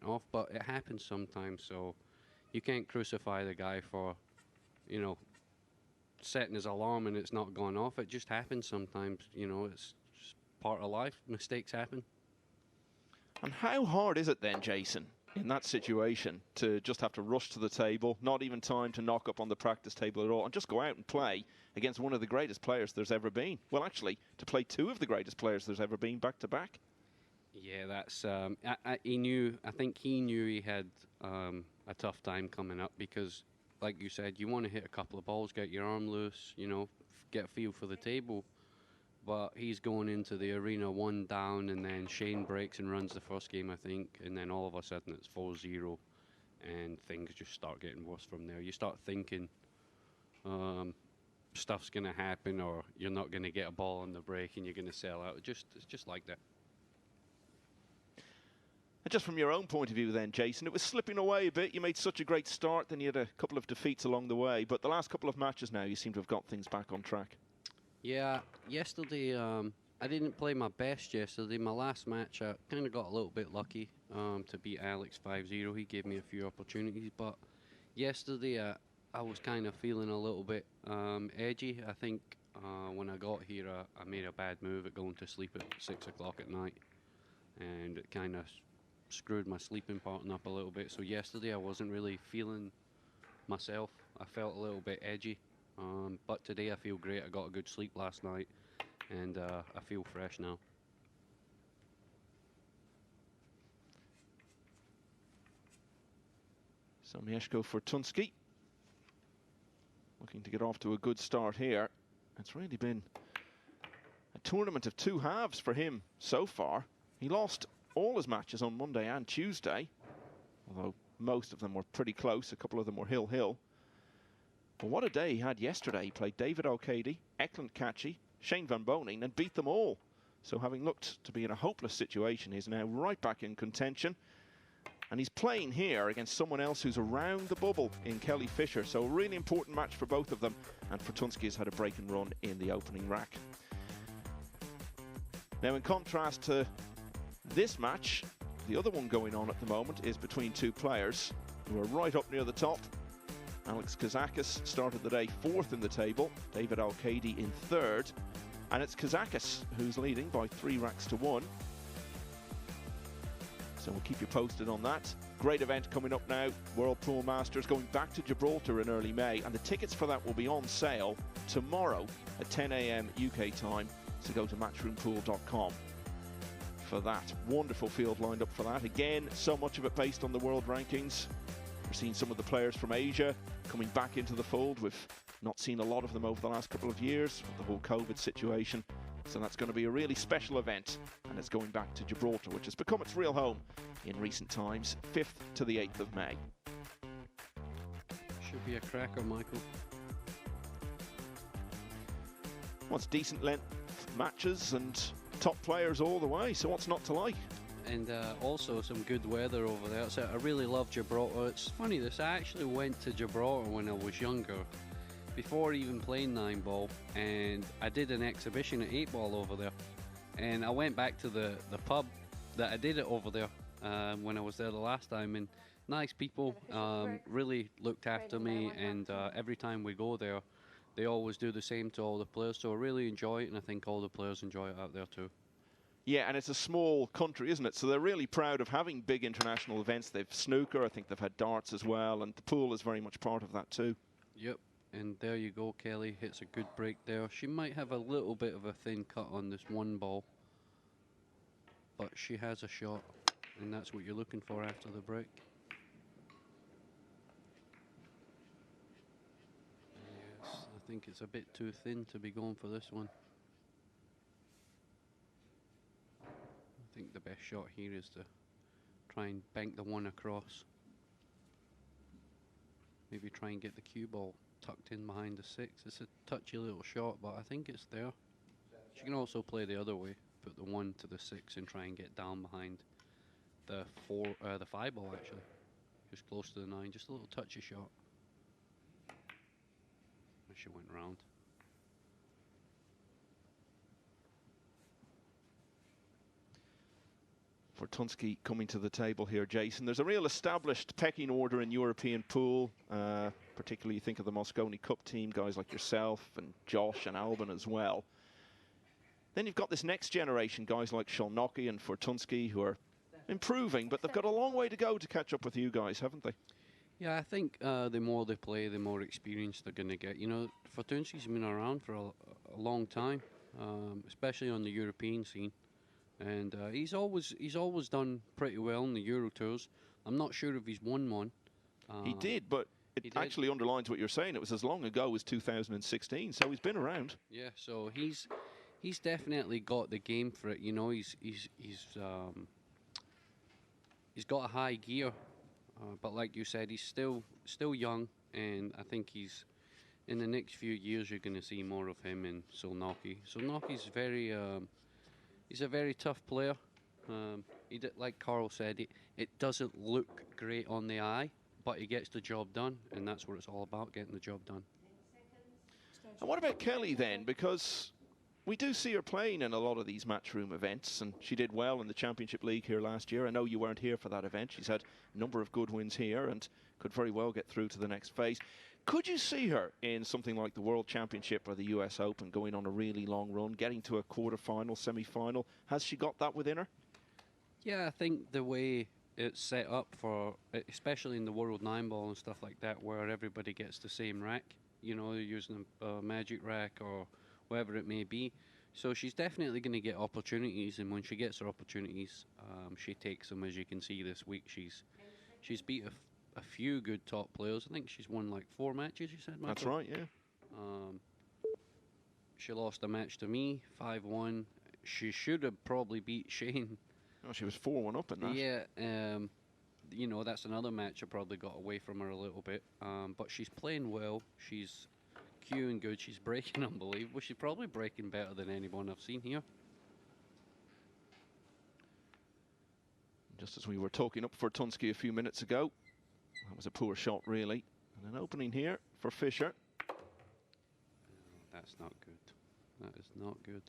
went off, but it happens sometimes, so you can't crucify the guy for, you know, setting his alarm and it's not gone off. It just happens sometimes, you know, it's just part of life. Mistakes happen. And how hard is it then, Jason, in that situation to just have to rush to the table, not even time to knock up on the practice table at all, and just go out and play against one of the greatest players there's ever been? Well, actually, to play two of the greatest players there's ever been back to back. Yeah, that's. He knew. I think he knew he had a tough time coming up because, like you said, you want to hit a couple of balls, get your arm loose, you know, get a feel for the table. But he's going into the arena 1 down, and then Shane breaks and runs the first game, I think, and then all of a sudden it's 4-0, and things just start getting worse from there. You start thinking stuff's going to happen, or you're not going to get a ball on the break, and you're going to sell out. It's just like that. And just from your own point of view then, Jason, it was slipping away a bit. You made such a great start, then you had a couple of defeats along the way, but the last couple of matches now, you seem to have got things back on track. Yeah, yesterday I didn't play my best yesterday. My last match I kind of got a little bit lucky to beat Alex 5-0. He gave me a few opportunities, but yesterday I was kind of feeling a little bit edgy. I think when I got here I made a bad move at going to sleep at 6 o'clock at night, and it kind of screwed my sleeping pattern up a little bit. So yesterday I wasn't really feeling myself. I felt a little bit edgy. But today I feel great. I got a good sleep last night, and I feel fresh now. So Mieszko Fortunski looking to get off to a good start here. It's really been a tournament of two halves for him so far. He lost all his matches on Monday and Tuesday, although most of them were pretty close. A couple of them were hill-hill. But what a day he had yesterday. He played David O'Cady, Eklund Kachi, Shane Van Boning, and beat them all. So having looked to be in a hopeless situation, he's now right back in contention. And he's playing here against someone else who's around the bubble in Kelly Fisher. So a really important match for both of them. And Fortunski has had a break and run in the opening rack. Now, in contrast to this match, the other one going on at the moment is between two players who are right up near the top. Alex Kazakis started the day 4th in the table, David O'Cady in 3rd, and it's Kazakis who's leading by 3 racks to 1. So we'll keep you posted on that. Great event coming up now, World Pool Masters going back to Gibraltar in early May, and the tickets for that will be on sale tomorrow at 10 AM UK time, so go to matchroompool.com for that. Wonderful field lined up for that. Again, so much of it based on the world rankings. We're seeing some of the players from Asia coming back into the fold. We've not seen a lot of them over the last couple of years with the whole COVID situation. So that's going to be a really special event, and it's going back to Gibraltar, which has become its real home in recent times, 5th to the 8th of May. Should be a cracker, Michael. Well, it's decent length matches and top players all the way, so what's not to like? And also some good weather over there. So I really love Gibraltar. It's funny this, I actually went to Gibraltar when I was younger, before even playing 9-ball, and I did an exhibition at 8-ball over there. And I went back to the pub that I did it over there when I was there the last time, and nice people, really looked after me, and every time we go there, they always do the same to all the players, so I really enjoy it, and I think all the players enjoy it out there too. Yeah, and it's a small country, isn't it? So they're really proud of having big international events. They've snooker, I think they've had darts as well, and the pool is very much part of that too. Yep, and there you go, Kelly hits a good break there. She might have a little bit of a thin cut on this one ball, but she has a shot, and that's what you're looking for after the break. Yes, I think it's a bit too thin to be going for this one. I think the best shot here is to try and bank the one across. Maybe try and get the cue ball tucked in behind the 6. It's a touchy little shot, but I think it's there. She can also play the other way, put the 1 to the 6 and try and get down behind the 5 ball actually. Just close to the 9, just a little touchy shot. And she went round. Fortunski coming to the table here, Jason. There's a real established pecking order in European pool. Particularly, you think of the Mosconi Cup team, guys like yourself and Josh and Alban as well. Then you've got this next generation, guys like Szolnocki and Fortunski, who are improving, but they've got a long way to go to catch up with you guys, haven't they? Yeah, I think the more they play, the more experience they're going to get. You know, Fortunski's been around for a long time, especially on the European scene, and he's always done pretty well in the Euro Tours. I'm not sure if he's won one. He did, but it actually underlines what you're saying. It was as long ago as 2016, so he's been around. Yeah, so he's definitely got the game for it. You know, he's got a high gear. But like you said, he's still young, and I think in the next few years you're going to see more of him in Szolnocki. Szolnocki's he's a very tough player. Like Carl said, it doesn't look great on the eye, but he gets the job done, and that's what it's all about, getting the job done. And what about Kelly then? Because we do see her playing in a lot of these Matchroom events, and she did well in the Championship League here last year. I know you weren't here for that event. She's had a number of good wins here and could very well get through to the next phase. Could you see her in something like the World Championship or the US Open, going on a really long run, getting to a quarter-final, semi-final? Has she got that within her? Yeah, I think the way it's set up for, especially in the World 9-ball and stuff like that, where everybody gets the same rack, you know, using a magic rack or whatever it may be. So she's definitely going to get opportunities, and when she gets her opportunities, she takes them. As you can see this week, she's beat a few good top players. I think she's won like 4 matches, you said, Michael? That's right, yeah. She lost a match to me, 5-1. She should have probably beat Shane. Oh, she was 4-1 up in that. Yeah, you know, that's another match I probably got away from her a little bit. But she's playing well. She's queuing good. She's breaking unbelievable. She's probably breaking better than anyone I've seen here. Just as we were talking up for Fortunski a few minutes ago, that was a poor shot, really. And an opening here for Fischer. That's not good. That is not good.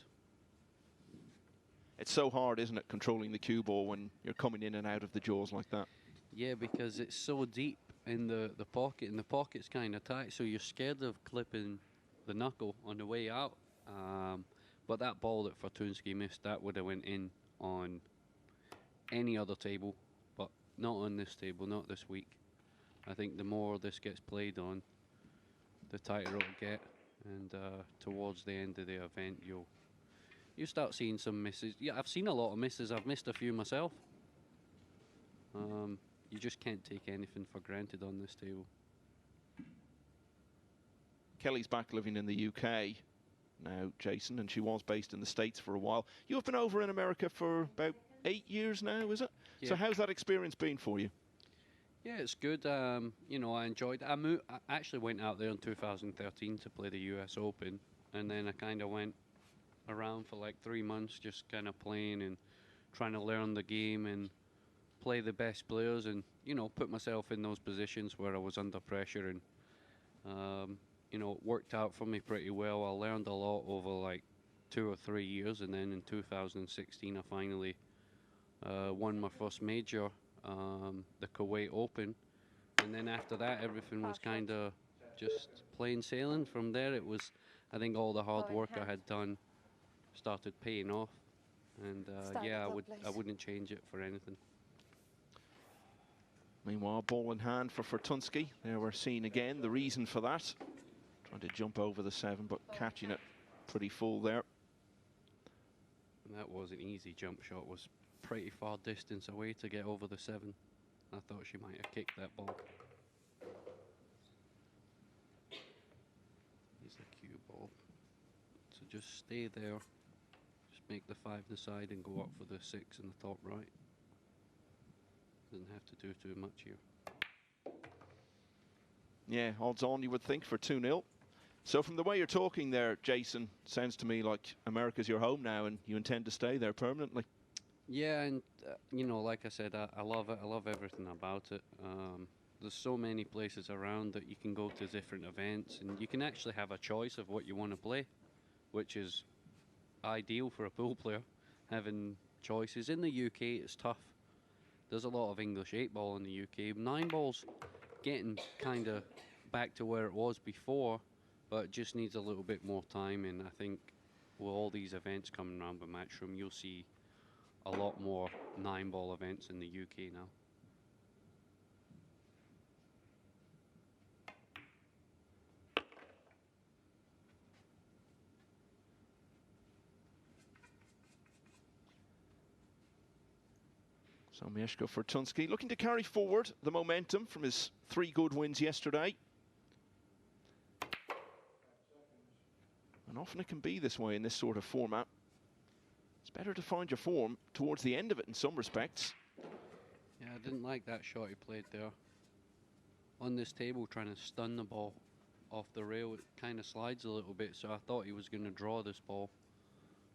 It's so hard, isn't it, controlling the cue ball when you're coming in and out of the jaws like that? Yeah, because it's so deep in the pocket, and the pocket's kind of tight, so you're scared of clipping the knuckle on the way out. But that ball that Fortunski missed, that would have went in on any other table, but not on this table, not this week. I think the more this gets played on, the tighter it'll get, and towards the end of the event, you start seeing some misses. Yeah, I've seen a lot of misses. I've missed a few myself. You just can't take anything for granted on this table. Kelly's back living in the UK now, Jason, and she was based in the States for a while. You have been over in America for about 8 years now, is it? Yeah. So how's that experience been for you? Yeah, it's good. You know, I enjoyed it. I actually went out there in 2013 to play the US Open, and then I kind of went around for like 3 months, just kind of playing and trying to learn the game and play the best players, and you know, put myself in those positions where I was under pressure, and you know, it worked out for me pretty well. I learned a lot over like 2 or 3 years, and then in 2016 I finally won my first major, the Kuwait Open, and then after that everything was kind of just plain sailing. From there it was, I think all the hard work I had done started paying off, and yeah, I wouldn't change it for anything. Meanwhile, ball in hand for Fortunski. There we're seeing again the reason for that. Trying to jump over the 7, but catching it pretty full there. And that was an easy jump shot. It was pretty far distance away to get over the 7. I thought she might have kicked that ball. Here's the cue ball. So just stay there. Just make the 5 decide and go up for the 6 in the top right. Doesn't have to do too much here. Yeah, odds on, you would think, for 2-0. So from the way you're talking there, Jason, sounds to me like America's your home now and you intend to stay there permanently. Yeah, and you know, like I said, I love it. I love everything about it. There's so many places around that you can go to different events, and you can actually have a choice of what you want to play, which is ideal for a pool player, having choices. In the UK, it's tough. There's a lot of English 8-ball in the UK. 9-ball's getting kind of back to where it was before, but it just needs a little bit more time. And I think with all these events coming around with Matchroom, you'll see a lot more 9-ball events in the UK now. So Mieszko Fortunski looking to carry forward the momentum from his 3 good wins yesterday. And often it can be this way in this sort of format. It's better to find your form towards the end of it in some respects. Yeah, I didn't like that shot he played there. On this table, trying to stun the ball off the rail, it kind of slides a little bit, so I thought he was going to draw this ball.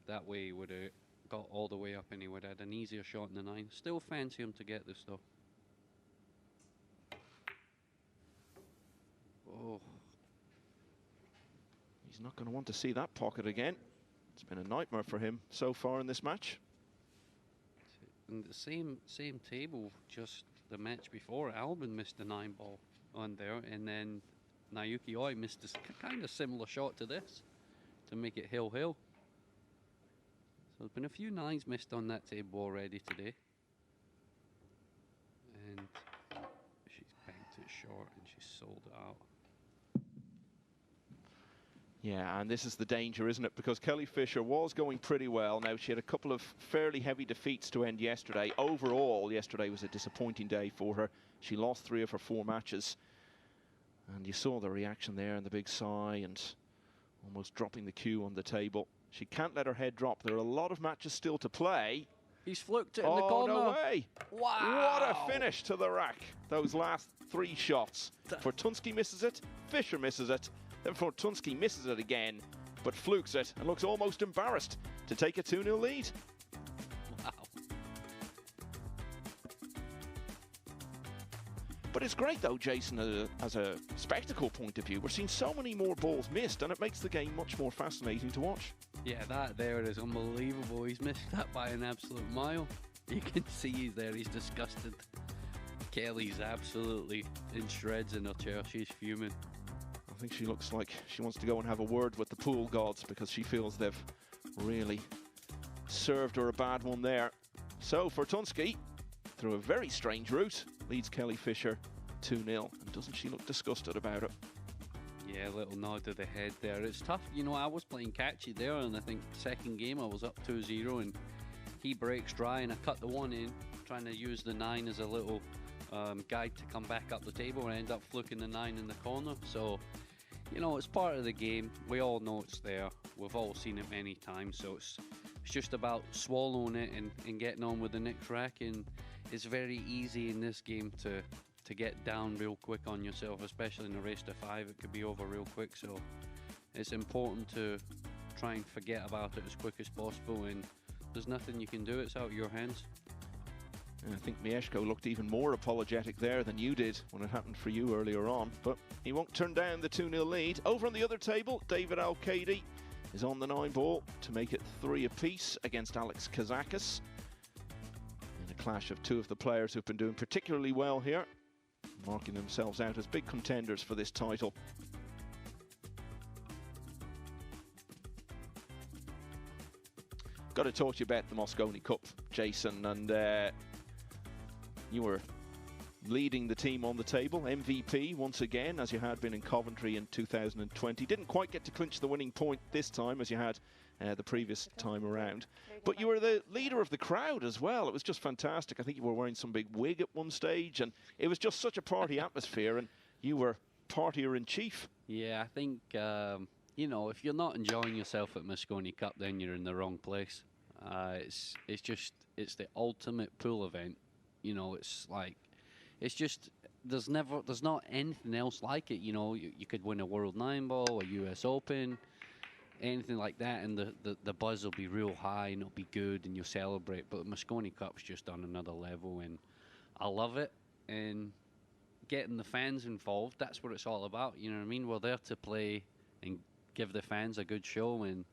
That way he would have got all the way up and he would have had an easier shot in the 9. Still fancy him to get this though. Oh. He's not going to want to see that pocket again. It's been a nightmare for him so far in this match. And the same table, just the match before, Albin missed a 9-ball on there, and then Naoki Oi missed a kind of similar shot to this to make it hill-hill. So there's been a few 9s missed on that table already today. And she's banked it short and she's sold it out. Yeah, and this is the danger, isn't it? Because Kelly Fisher was going pretty well. Now, she had a couple of fairly heavy defeats to end yesterday. Overall, yesterday was a disappointing day for her. She lost 3 of her 4 matches. And you saw the reaction there and the big sigh and almost dropping the cue on the table. She can't let her head drop. There are a lot of matches still to play. He's fluked it in the corner. Oh, no way. Wow. What a finish to the rack. Those last 3 shots. Fortunski misses it. Fisher misses it. Then Fortunski misses it again, but flukes it and looks almost embarrassed to take a 2-0 lead. Wow. But it's great, though, Jason, as a spectacle point of view. We're seeing so many more balls missed, and it makes the game much more fascinating to watch. Yeah, that there is unbelievable. He's missed that by an absolute mile. You can see he's there. He's disgusted. Kelly's absolutely in shreds in her chair. She's fuming. I think she looks like she wants to go and have a word with the pool gods because she feels they've really served her a bad one there. So Fortunski, through a very strange route, leads Kelly Fisher 2-0. And doesn't she look disgusted about it? Yeah, a little nod to the head there. It's tough. You know, I was playing catchy there, and I think second game I was up 2-0, and he breaks dry, and I cut the 1 in, trying to use the 9 as a little guide to come back up the table, and I end up fluking the 9 in the corner. So, you know, it's part of the game. We all know it's there. We've all seen it many times. So it's just about swallowing it and getting on with the next rack. And it's very easy in this game to get down real quick on yourself, especially in a race to 5. It could be over real quick. So it's important to try and forget about it as quick as possible. And there's nothing you can do. It's out of your hands. And I think Mieszko looked even more apologetic there than you did when it happened for you earlier on. But he won't turn down the 2-0 lead. Over on the other table, David Al-Kadi is on the 9-ball to make it 3 apiece against Alex Kazakis. In a clash of 2 of the players who've been doing particularly well here, marking themselves out as big contenders for this title. Got to talk to you about the Mosconi Cup, Jason, and you were leading the team on the table, MVP once again, as you had been in Coventry in 2020. Didn't quite get to clinch the winning point this time, as you had the previous time around. But you were the leader of the crowd as well. It was just fantastic. I think you were wearing some big wig at one stage, and it was just such a party atmosphere, and you were partier-in-chief. Yeah, I think, you know, if you're not enjoying yourself at Mosconi Cup, then you're in the wrong place. It's the ultimate pool event. You know, it's just, there's not anything else like it. You know, you could win a World 9-ball, a US Open, anything like that, and the buzz will be real high and it'll be good and you'll celebrate. But Mosconi Cup's just on another level, and I love it. And getting the fans involved, that's what it's all about. You know what I mean? We're there to play and give the fans a good show, and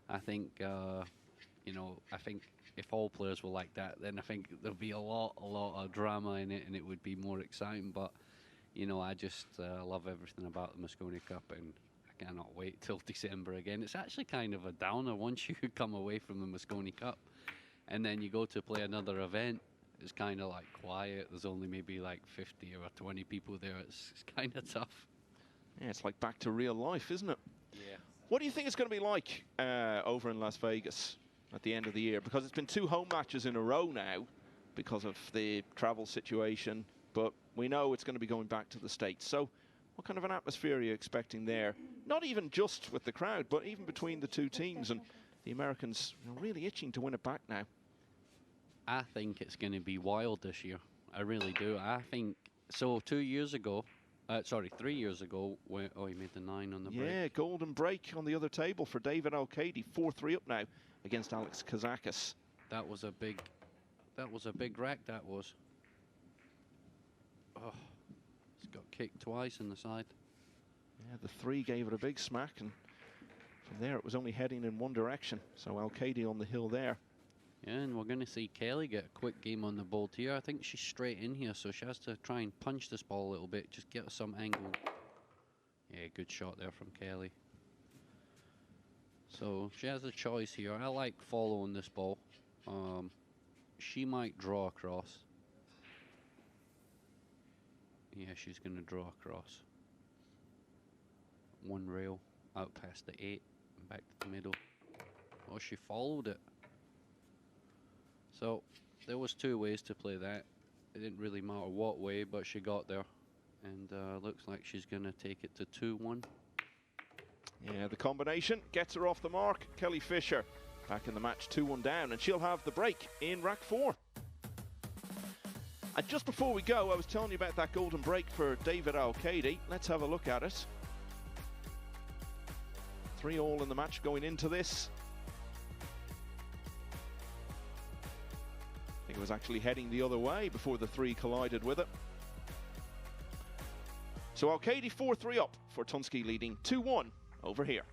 I think, you know, I think if all players were like that, then I think there'd be a lot of drama in it, and it would be more exciting. But you know, I just love everything about the Mosconi Cup, and I cannot wait till December again. It's actually kind of a downer once you come away from the Mosconi Cup, and then you go to play another event. It's kind of like quiet. There's only maybe like 50 or 20 people there. It's kind of tough. Yeah, it's like back to real life, isn't it? Yeah. What do you think it's going to be like over in Las Vegas at the end of the year? Because it's been 2 home matches in a row now because of the travel situation, but we know it's going to be going back to the States. So what kind of an atmosphere are you expecting there? Not even just with the crowd, but even between the two teams, and the Americans really itching to win it back now. I think it's going to be wild this year. I really do. I think so. 2 years ago, sorry, 3 years ago, when he made the 9 on the break. Yeah, golden break on the other table for David Al-Kaidi. 4-3 up now against Alex Kazakis. That was a big rack. That was. Oh, he's got kicked twice in the side. Yeah, the 3 gave it a big smack, and from there it was only heading in one direction. So Al-Kaidi on the hill there. Yeah, and we're going to see Kelly get a quick game on the bolt here. I think she's straight in here, so she has to try and punch this ball a little bit, just get some angle. Yeah, good shot there from Kelly. So she has a choice here. I like following this ball. She might draw across. Yeah, she's going to draw across. 1 rail, out past the 8, and back to the middle. Oh, she followed it. So there was 2 ways to play that. It didn't really matter what way, but she got there. And looks like she's going to take it to 2-1. Yeah, the combination gets her off the mark. Kelly Fisher back in the match, 2-1 down, and she'll have the break in rack 4. And just before we go, I was telling you about that golden break for David Al-Kaidi. Let's have a look at it. 3-all in the match going into this. I think it was actually heading the other way before the 3 collided with it. So Al-Kaidi 4-3 up, Fortunski leading 2-1 over here.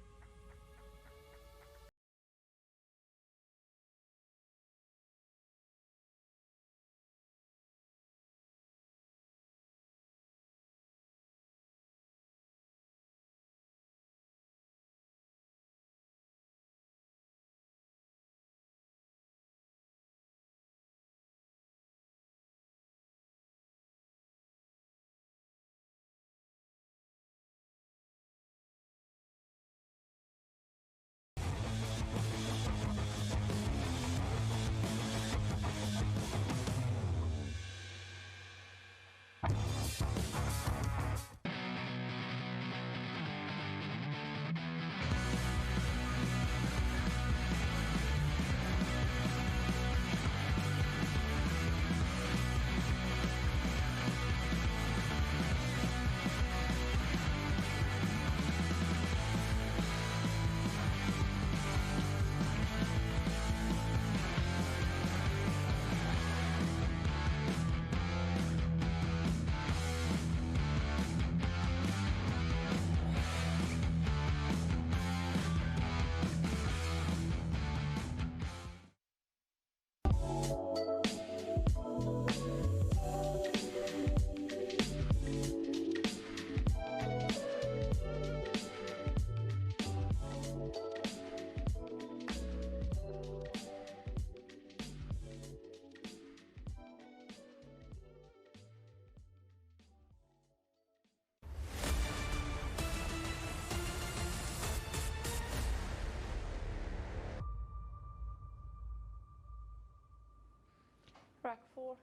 Rack 4.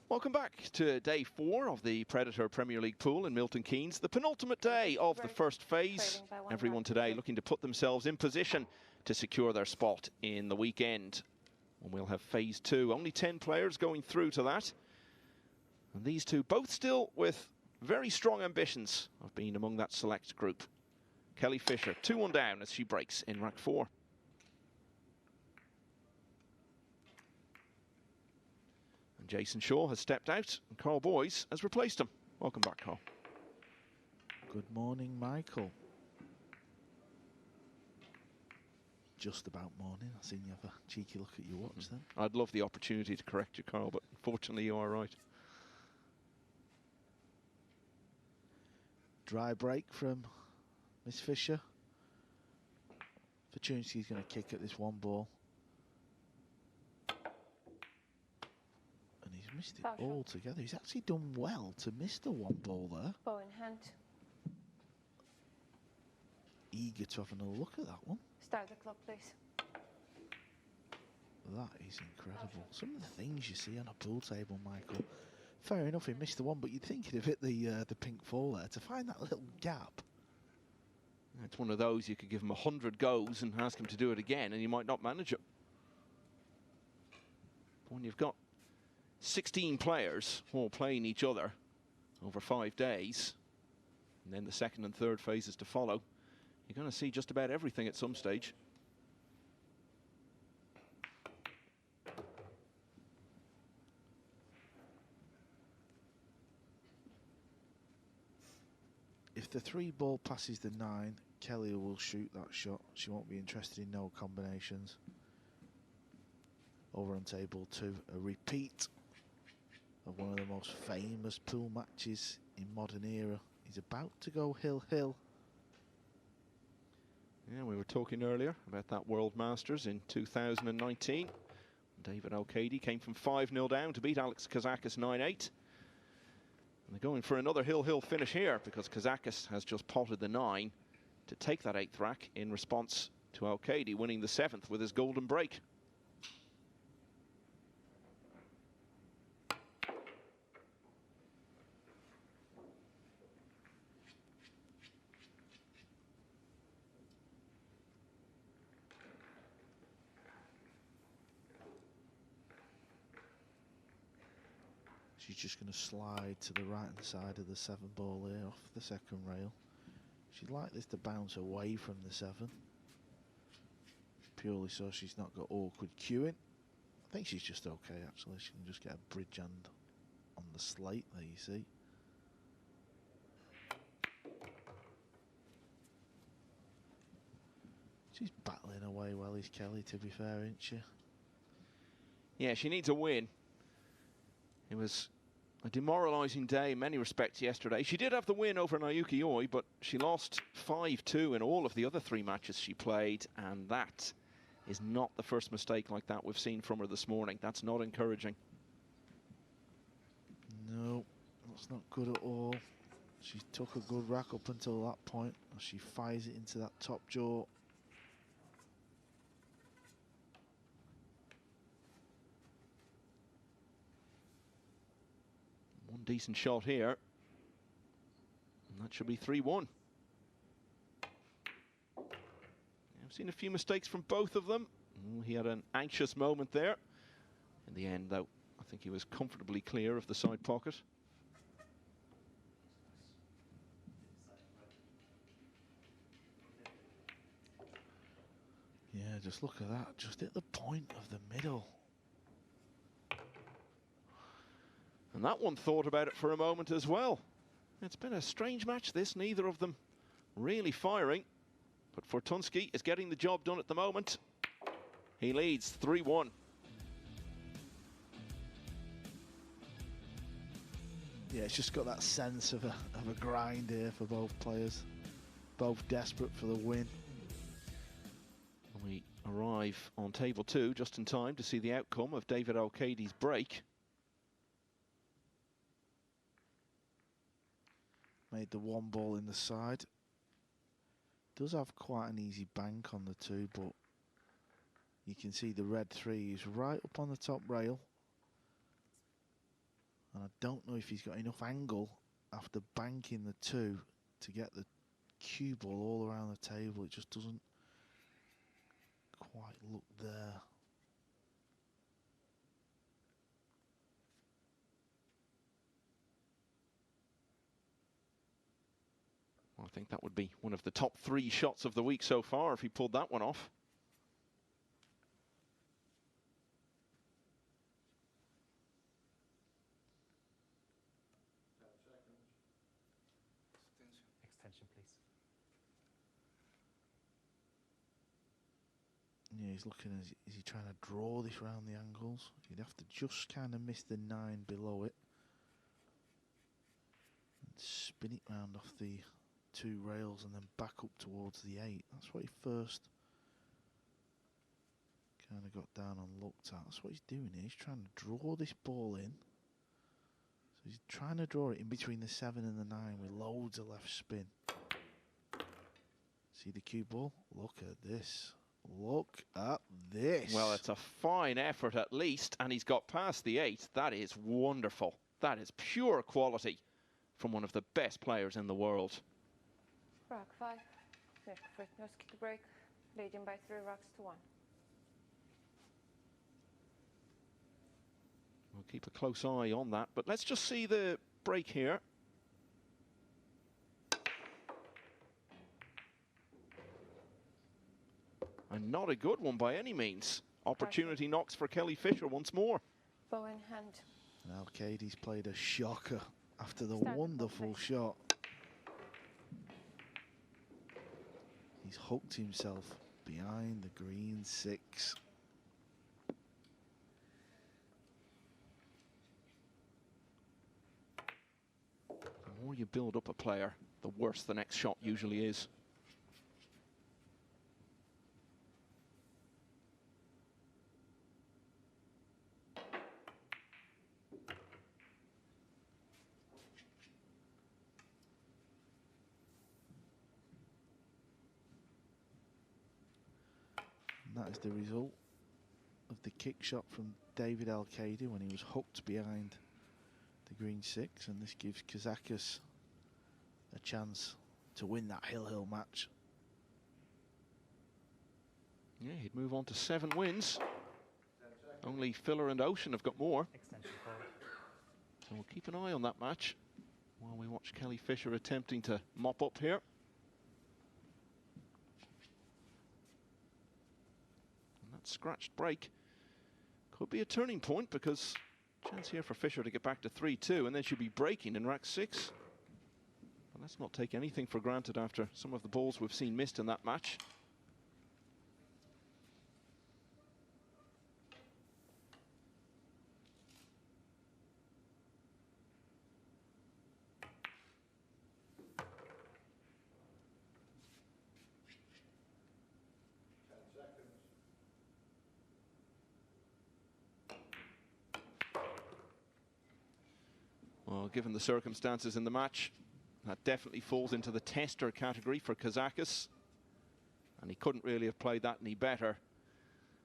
Welcome back to day 4 of the Predator Premier League pool in Milton Keynes, the penultimate day of the first phase. Everyone today looking to put themselves in position to secure their spot in the weekend. And we'll have phase 2. Only 10 players going through to that. And these two both still with very strong ambitions of being among that select group. Kelly Fisher, 2-1 down as she breaks in rack 4. And Jason Shaw has stepped out, and Carl Boyes has replaced him. Welcome back, Carl. Good morning, Michael. just about morning. I seen you have a cheeky look at your watch then. I'd love the opportunity to correct you, Carl, but unfortunately you are right. Dry break from Miss Fisher. Fortunski's going to kick at this one ball. And he's missed it altogether. He's actually done well to miss the one ball there. Ball in hand. Eager to have another look at that one. Start the clock, please. That is incredible. Some of the things you see on a pool table, Michael. Fair enough, he missed the one, but you'd think he'd have hit the pink four there. To find that little gap. It's one of those you could give him 100 goes and ask him to do it again, and you might not manage it. But when you've got 16 players all playing each other over 5 days, and then the second and third phases to follow, you're going to see just about everything at some stage. If the 3 ball passes the 9, Kelly will shoot that shot. She won't be interested in no combinations. Over on table 2, a repeat of one of the most famous pool matches in modern era. He's about to go hill-hill. Yeah, we were talking earlier about that World Masters in 2019. David O'Cady came from 5-0 down to beat Alex Kazakis 9-8. And they're going for another hill-hill finish here because Kazakis has just potted the 9 to take that 8th rack in response to O'Cady winning the 7th with his golden break. She's just going to slide to the right-hand side of the 7 ball here off the second rail. She'd like this to bounce away from the 7. Purely so she's not got awkward cueing. I think she's just okay actually. She can just get a bridge hand on the slate there, you see. She's battling away well, is Kelly, to be fair, isn't she? Yeah, she needs a win. It was a demoralising day in many respects yesterday. She did have the win over Naoki Oi, but she lost 5-2 in all of the other 3 matches she played, and that is not the first mistake like that we've seen from her this morning. That's not encouraging. No, that's not good at all. She took a good rack up until that point. She fires it into that top jaw. One decent shot here. And that should be 3-1. I've seen a few mistakes from both of them. He had an anxious moment there. In the end, though, I think he was comfortably clear of the side pocket. Yeah, just look at that. Just at the point of the middle. And that one thought about it for a moment as well. It's been a strange match, this. Neither of them really firing. But Fortunski is getting the job done at the moment. He leads 3-1. Yeah, it's just got that sense of a grind here for both players. Both desperate for the win. We arrive on table 2 just in time to see the outcome of David O'Cady's break. Made the 1 ball in the side. Does have quite an easy bank on the 2, but you can see the red 3 is right up on the top rail. And I don't know if he's got enough angle after banking the 2 to get the cue ball all around the table. It just doesn't quite look there. I think that would be one of the top 3 shots of the week so far if he pulled that one off. Extension, please. Yeah, he's looking, is he trying to draw this round the angles? You'd have to just kind of miss the 9 below it. And spin it round off the 2 rails and then back up towards the 8. That's what he first kind of got down and looked at. That's what he's doing here. He's trying to draw this ball in. So he's trying to draw it in between the 7 and the 9 with loads of left spin. See the cue ball? Look at this. Look at this. Well, it's a fine effort at least, and he's got past the 8. That is wonderful. That is pure quality from one of the best players in the world. Rack 5. Mieszko Fortunski to break, leading by 3 racks to 1. We'll keep a close eye on that, but let's just see the break here. And not a good one by any means. Opportunity knocks for Kelly Fisher once more. Bow in hand. And Al-Qaedi's played a shocker after the Start the wonderful competition. shot. He's hooked himself behind the green 6. The more you build up a player, the worse the next shot usually is. And that is the result of the kick shot from David Al-Qaedi when he was hooked behind the green 6, and this gives Kazakis a chance to win that hill match. Yeah, he'd move on to 7 wins. Only Filler and Ocean have got more. So we'll keep an eye on that match while we watch Kelly Fisher attempting to mop up here. And that scratched break could be a turning point, because chance here for Fisher to get back to 3-2, and then she'll be breaking in rack 6. But let's not take anything for granted after some of the balls we've seen missed in that match. Well, given the circumstances in the match, that definitely falls into the tester category for Kazakis. And he couldn't really have played that any better.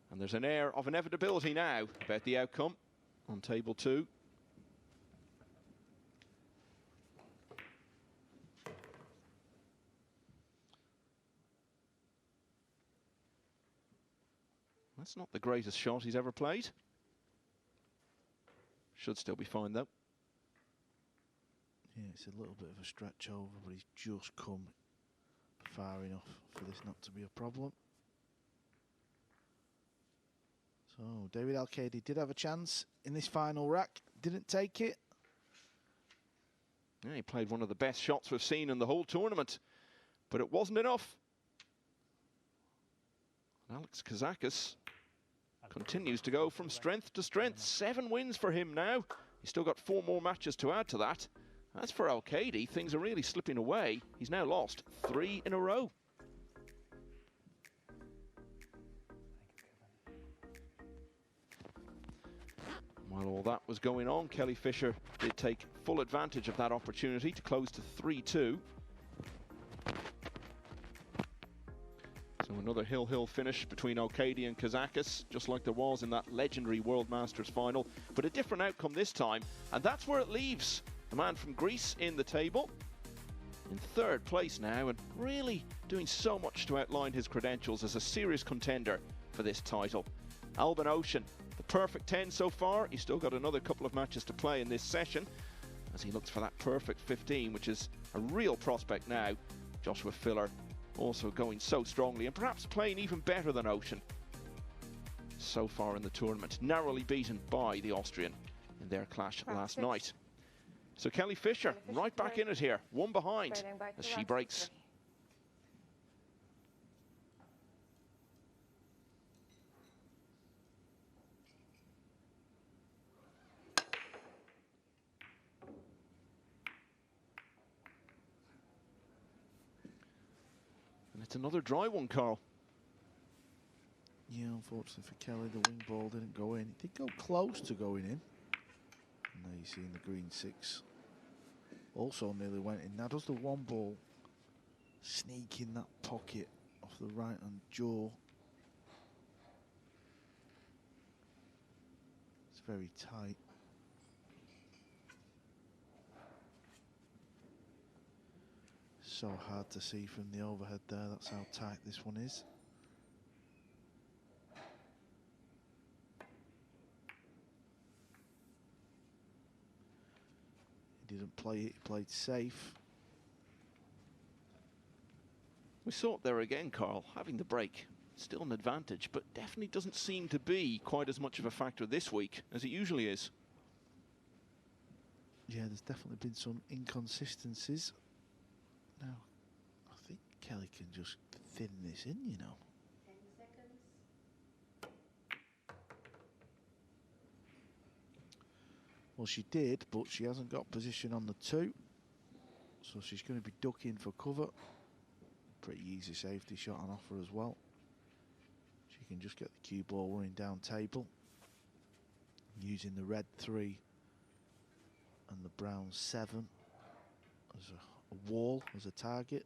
And there's an air of inevitability now about the outcome on table 2. That's not the greatest shot he's ever played. Should still be fine though. Yeah, it's a little bit of a stretch over, but he's just come far enough for this not to be a problem. So David Al-Qaedi did have a chance in this final rack, didn't take it. Yeah, he played one of the best shots we've seen in the whole tournament, but it wasn't enough. And Alex Kazakis continues to go from strength to strength. 7 wins for him now. He's still got 4 more matches to add to that. As for Al-Qaedi, things are really slipping away. He's now lost 3 in a row. While all that was going on, Kelly Fisher did take full advantage of that opportunity to close to 3-2. So another hill finish between Al-Qaedi and Kazakis, just like there was in that legendary World Masters final, but a different outcome this time, and that's where it leaves the man from Greece in the table, in 3rd place now, and really doing so much to outline his credentials as a serious contender for this title. Alban Ocean, the perfect 10 so far. He's still got another couple of matches to play in this session as he looks for that perfect 15, which is a real prospect now. Joshua Filler also going so strongly and perhaps playing even better than Ocean so far in the tournament, narrowly beaten by the Austrian in their clash last night. So Kelly Fisher right back in it here, 1 behind as she breaks. another dry one, Carl. Yeah, unfortunately for Kelly, the wing ball didn't go in. It did go close to going in. And there you see in the green 6. Also nearly went in. Now does the one ball sneak in that pocket off the right hand jaw? It's very tight. So hard to see from the overhead there. That's how tight this one is. He didn't play it, he played safe. We saw it there again, Carl, having the break. Still an advantage, but definitely doesn't seem to be quite as much of a factor this week as it usually is. Yeah, there's definitely been some inconsistencies. Now, I think Kelly can just thin this in, you know. 10 seconds. Well, she did, but she hasn't got position on the 2. So she's going to be ducking for cover. Pretty easy safety shot on offer as well. She can just get the cue ball running down table. Using the red 3 and the brown 7 as a wall, as a target.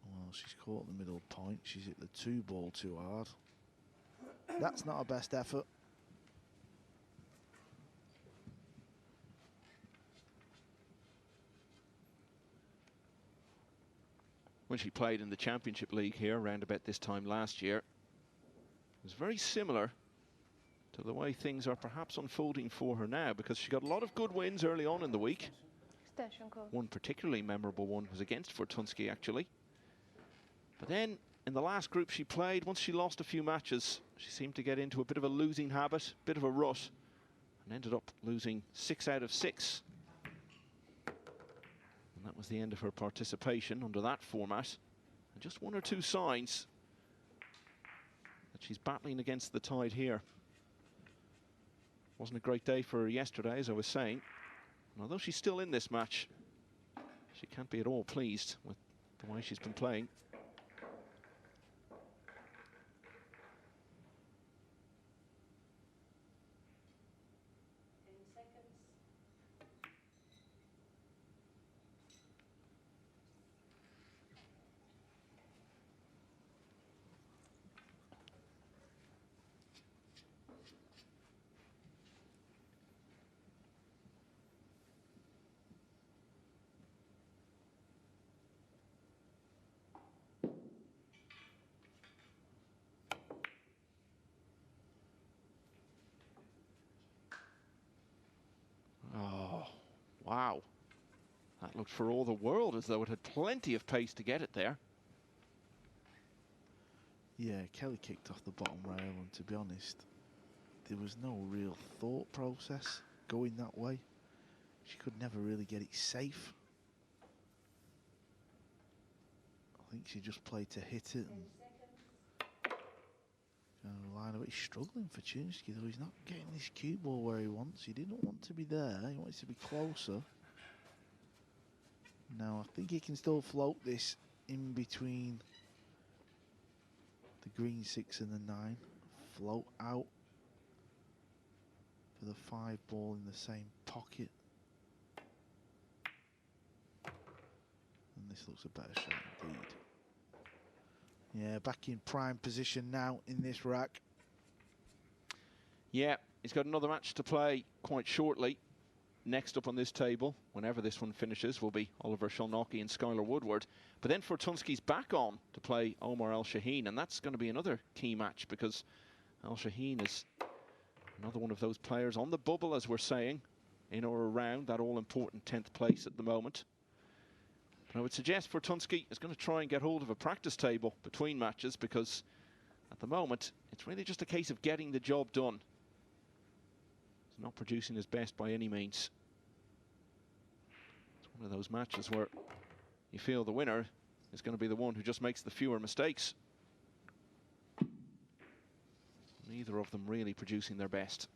Well, she's caught the middle point. She's hit the 2 ball too hard. That's not her best effort. When she played in the Championship League here around about this time last year, it was very similar to the way things are perhaps unfolding for her now, because she got a lot of good wins early on in the week. Extension code. One particularly memorable one was against Fortunski, actually. But then in the last group she played, once she lost a few matches, she seemed to get into a bit of a losing habit, bit of a rut, and ended up losing 6 out of 6. And that was the end of her participation under that format. And just 1 or 2 signs that she's battling against the tide here. Wasn't a great day for her yesterday, as I was saying. And although she's still in this match, she can't be at all pleased with the way she's been playing. Oh, wow. That looked for all the world as though it had plenty of pace to get it there. Yeah, Kelly kicked off the bottom rail, and to be honest, there was no real thought process going that way. She could never really get it safe. I think she just played to hit it and line of it. He's struggling for Fortunski, though. He's not getting this cue ball where he wants. He didn't want to be there. He wants to be closer. Now, I think he can still float this in between the green 6 and the 9. Float out for the 5 ball in the same pocket. And this looks a better shot indeed. Yeah, back in prime position now in this rack. Yeah, he's got another match to play quite shortly. Next up on this table, whenever this one finishes, will be Oliver Shalnocki and Skylar Woodward. But then Fortunski's back on to play Omar El Shaheen, and that's going to be another key match, because El Shaheen is another one of those players on the bubble, as we're saying, in or around that all-important 10th place at the moment. But I would suggest Fortunski is going to try and get hold of a practice table between matches, because at the moment it's really just a case of getting the job done. He's not producing his best by any means. It's one of those matches where you feel the winner is going to be the one who just makes the fewer mistakes. Neither of them really producing their best.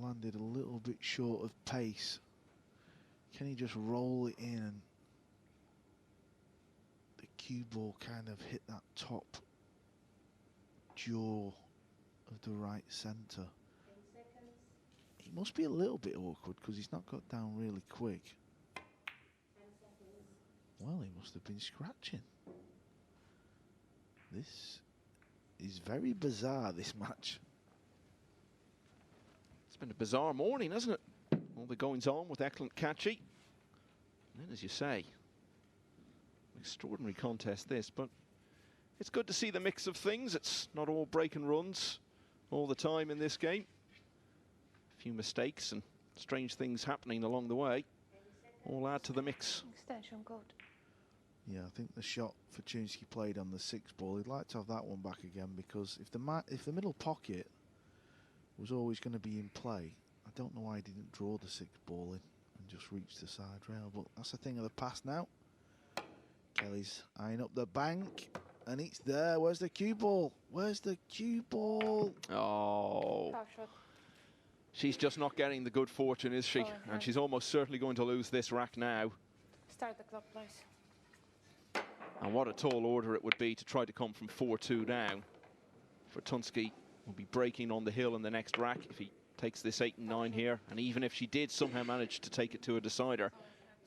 Landed a little bit short of pace. Can he just roll it in and cue ball kind of hit that top jaw of the right centre. He must be a little bit awkward because he's not got down really quick. Well, he must have been scratching. This is very bizarre, this match. It's been a bizarre morning, hasn't it? All the goings on with Eklund Kachi. And then, as you say, extraordinary contest this, but it's good to see the mix of things. It's not all break and runs all the time in this game. A few mistakes and strange things happening along the way all add to the mix. Extension code. Yeah, I think the shot Fortunski played on the 6th ball, he'd like to have that one back again, because if the middle pocket was always going to be in play, I don't know why he didn't draw the 6th ball in and just reach the side rail, but that's a thing of the past now. Kelly's eyeing up the bank, and it's there. Where's the cue ball? Where's the cue ball? Oh, Foul shot. she's just not getting the good fortune, is she? And she's almost certainly going to lose this rack now. Start the clock, please. And what a tall order it would be to try to come from 4-2 down. Fortunski will be breaking on the hill in the next rack if he takes this 8 and 9 here. And even if she did somehow manage to take it to a decider,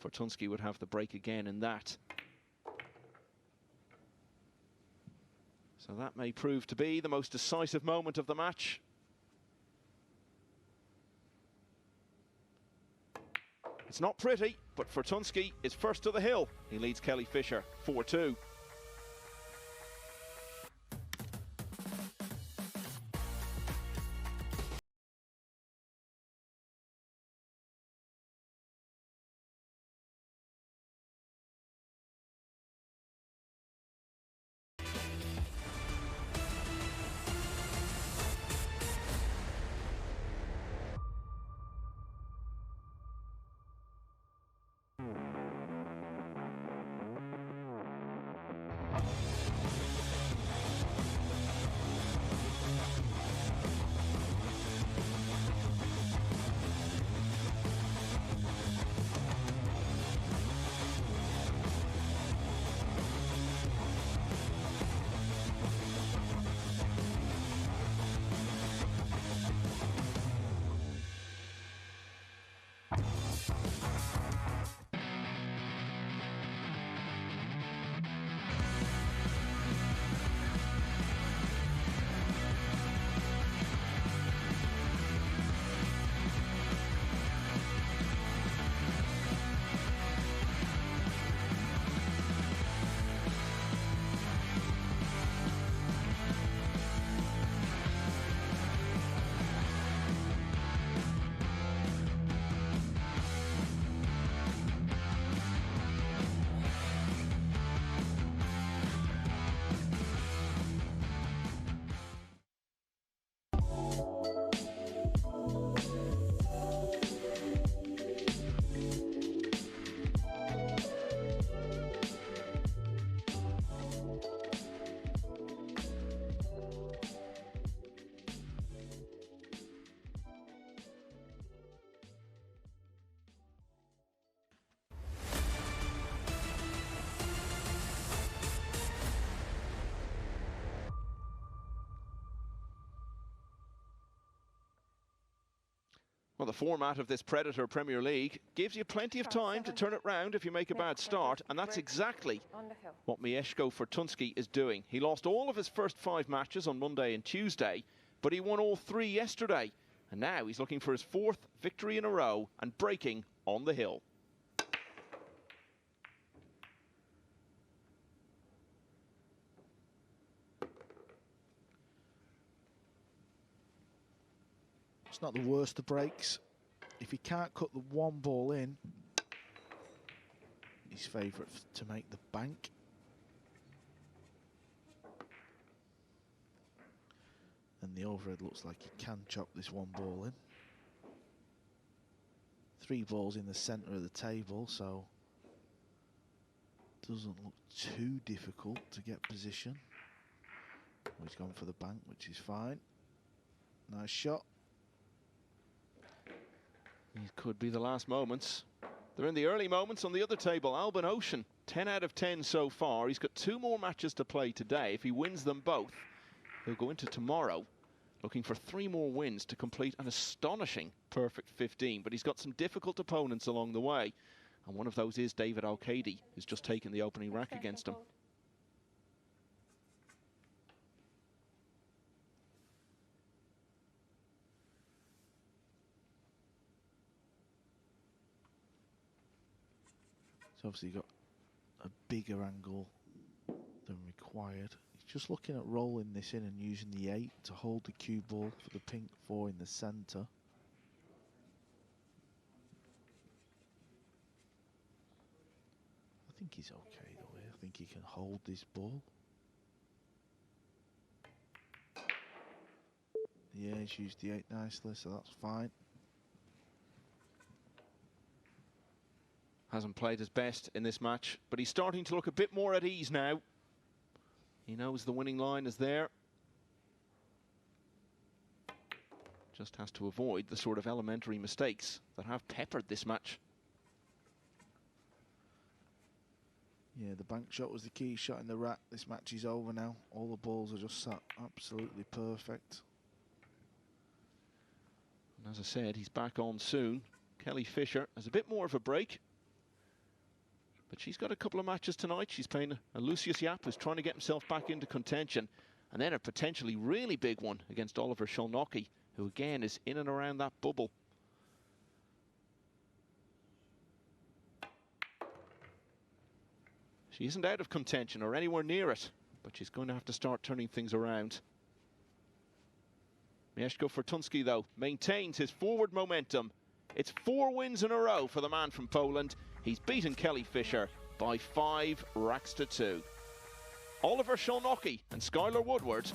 Fortunski would have the break again in that. So that may prove to be the most decisive moment of the match. It's not pretty, but Fortunski is first to the hill. He leads Kelly Fisher 4-2. Well, the format of this Predator Premier League gives you plenty of time to turn it round if you make a bad start, and that's exactly what Mieszko Fortunski is doing. He lost all of his first 5 matches on Monday and Tuesday, but he won all 3 yesterday, and now he's looking for his 4th victory in a row and breaking on the hill. It's not the worst of breaks. If he can't cut the 1 ball in, his favourite to make the bank. And the overhead looks like he can chop this 1 ball in. 3 balls in the centre of the table, so doesn't look too difficult to get position. He's gone for the bank, which is fine. Nice shot. These could be the last moments. They're in the early moments on the other table. Albin Ocean 10 out of 10 so far. He's got 2 more matches to play today. If he wins them both, he'll go into tomorrow looking for 3 more wins to complete an astonishing perfect 15. But he's got some difficult opponents along the way. And one of those is David Al-Kaidi, who's just taken the opening rack against him. He's obviously got a bigger angle than required. He's just looking at rolling this in and using the 8 to hold the cue ball for the pink 4 in the centre. I think he's okay though. I think he can hold this ball. Yeah, he's used the 8 nicely, so that's fine. Hasn't played his best in this match, but he's starting to look a bit more at ease now. He knows the winning line is there. Just has to avoid the sort of elementary mistakes that have peppered this match. Yeah, the bank shot was the key shot in the rack. This match is over now. All the balls are just sat absolutely perfect. And as I said, he's back on soon. Kelly Fisher has a bit more of a break, but she's got a couple of matches tonight. She's playing a Lucius Yap, who's trying to get himself back into contention, and then a potentially really big one against Oliver Szolnocki, who again is in and around that bubble. She isn't out of contention or anywhere near it, but she's going to have to start turning things around. Mieszko Fortunski, though, maintains his forward momentum. It's 4 wins in a row for the man from Poland. He's beaten Kelly Fisher by 5 racks to 2. Oliver Szolnocki and Skylar Woodward